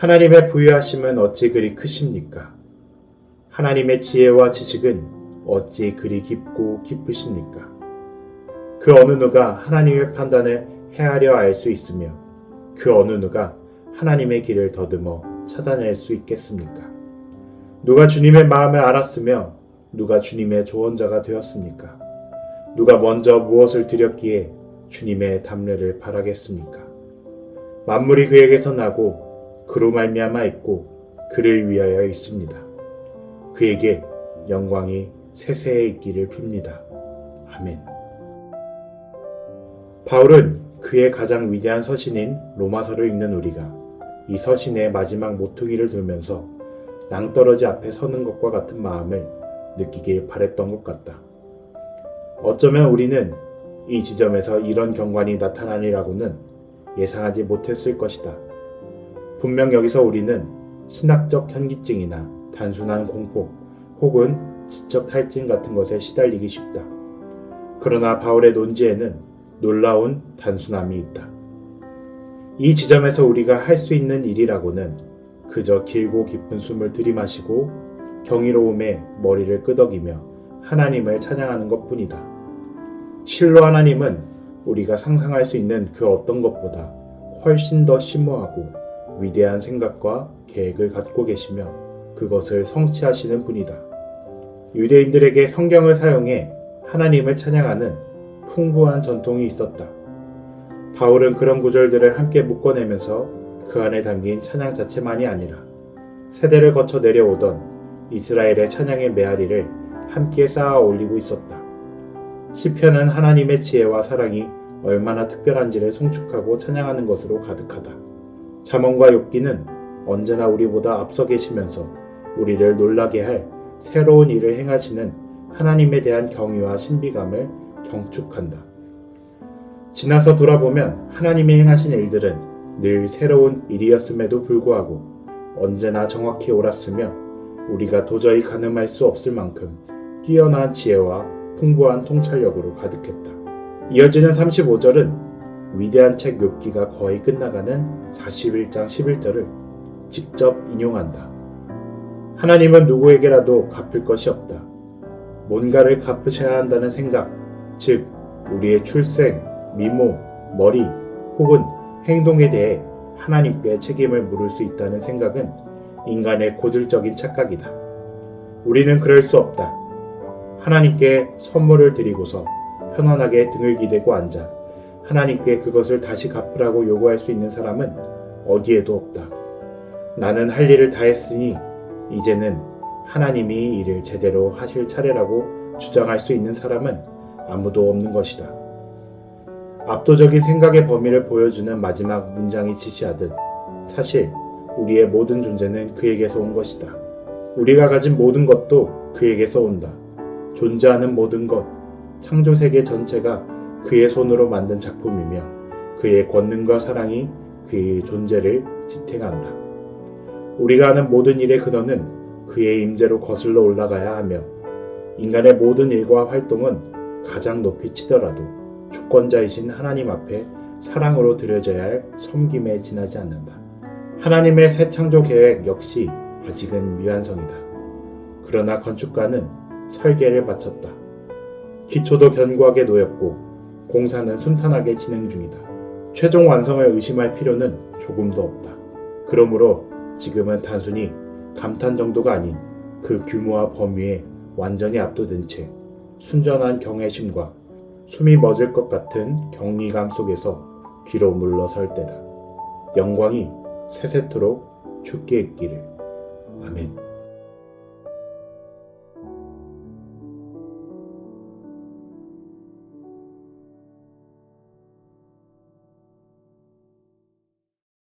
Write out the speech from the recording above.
하나님의 부유하심은 어찌 그리 크십니까? 하나님의 지혜와 지식은 어찌 그리 깊고 깊으십니까? 그 어느 누가 하나님의 판단을 헤아려 알 수 있으며 그 어느 누가 하나님의 길을 더듬어 찾아낼 수 있겠습니까? 누가 주님의 마음을 알았으며 누가 주님의 조언자가 되었습니까? 누가 먼저 무엇을 드렸기에 주님의 담례를 바라겠습니까? 만물이 그에게서 나고 그로 말미암아 있고 그를 위하여 있습니다. 그에게 영광이 세세에 있기를 빕니다. 아멘. 바울은 그의 가장 위대한 서신인 로마서를 읽는 우리가 이 서신의 마지막 모퉁이를 돌면서 낭떠러지 앞에 서는 것과 같은 마음을 느끼길 바랬던 것 같다. 어쩌면 우리는 이 지점에서 이런 경관이 나타나리라고는 예상하지 못했을 것이다. 분명 여기서 우리는 신학적 현기증이나 단순한 공포 혹은 지적 탈진 같은 것에 시달리기 쉽다. 그러나 바울의 논지에는 놀라운 단순함이 있다. 이 지점에서 우리가 할 수 있는 일이라고는 그저 길고 깊은 숨을 들이마시고 경이로움에 머리를 끄덕이며 하나님을 찬양하는 것뿐이다. 실로 하나님은 우리가 상상할 수 있는 그 어떤 것보다 훨씬 더 심오하고 위대한 생각과 계획을 갖고 계시며 그것을 성취하시는 분이다. 유대인들에게 성경을 사용해 하나님을 찬양하는 풍부한 전통이 있었다. 바울은 그런 구절들을 함께 묶어내면서 그 안에 담긴 찬양 자체만이 아니라 세대를 거쳐 내려오던 이스라엘의 찬양의 메아리를 함께 쌓아 올리고 있었다. 시편은 하나님의 지혜와 사랑이 얼마나 특별한지를 송축하고 찬양하는 것으로 가득하다. 잠언과 욥기는 언제나 우리보다 앞서 계시면서 우리를 놀라게 할 새로운 일을 행하시는 하나님에 대한 경외와 신비감을 경축한다. 지나서 돌아보면 하나님이 행하신 일들은 늘 새로운 일이었음에도 불구하고 언제나 정확히 옳았으며 우리가 도저히 가늠할 수 없을 만큼 뛰어난 지혜와 풍부한 통찰력으로 가득했다. 이어지는 35절은 위대한 책 욥기가 거의 끝나가는 41장 11절을 직접 인용한다. 하나님은 누구에게라도 갚을 것이 없다. 뭔가를 갚으셔야 한다는 생각, 즉 우리의 출생, 미모, 머리 혹은 행동에 대해 하나님께 책임을 물을 수 있다는 생각은 인간의 고질적인 착각이다. 우리는 그럴 수 없다. 하나님께 선물을 드리고서 편안하게 등을 기대고 앉아 하나님께 그것을 다시 갚으라고 요구할 수 있는 사람은 어디에도 없다. 나는 할 일을 다 했으니 이제는 하나님이 이 일을 제대로 하실 차례라고 주장할 수 있는 사람은 아무도 없는 것이다. 압도적인 생각의 범위를 보여주는 마지막 문장이 지시하듯 사실 우리의 모든 존재는 그에게서 온 것이다. 우리가 가진 모든 것도 그에게서 온다. 존재하는 모든 것, 창조세계 전체가 그의 손으로 만든 작품이며 그의 권능과 사랑이 그의 존재를 지탱한다. 우리가 하는 모든 일의 근원은 그의 임재로 거슬러 올라가야 하며 인간의 모든 일과 활동은 가장 높이 치더라도 주권자이신 하나님 앞에 사랑으로 드려져야 할 섬김에 지나지 않는다. 하나님의 새 창조 계획 역시 아직은 미완성이다. 그러나 건축가는 설계를 마쳤다. 기초도 견고하게 놓였고 공사는 순탄하게 진행 중이다. 최종 완성을 의심할 필요는 조금도 없다. 그러므로 지금은 단순히 감탄 정도가 아닌 그 규모와 범위에 완전히 압도된 채 순전한 경외심과 숨이 멎을 것 같은 경이감 속에서 뒤로 물러설 때다. 영광이 세세토록 주께 있기를. 아멘.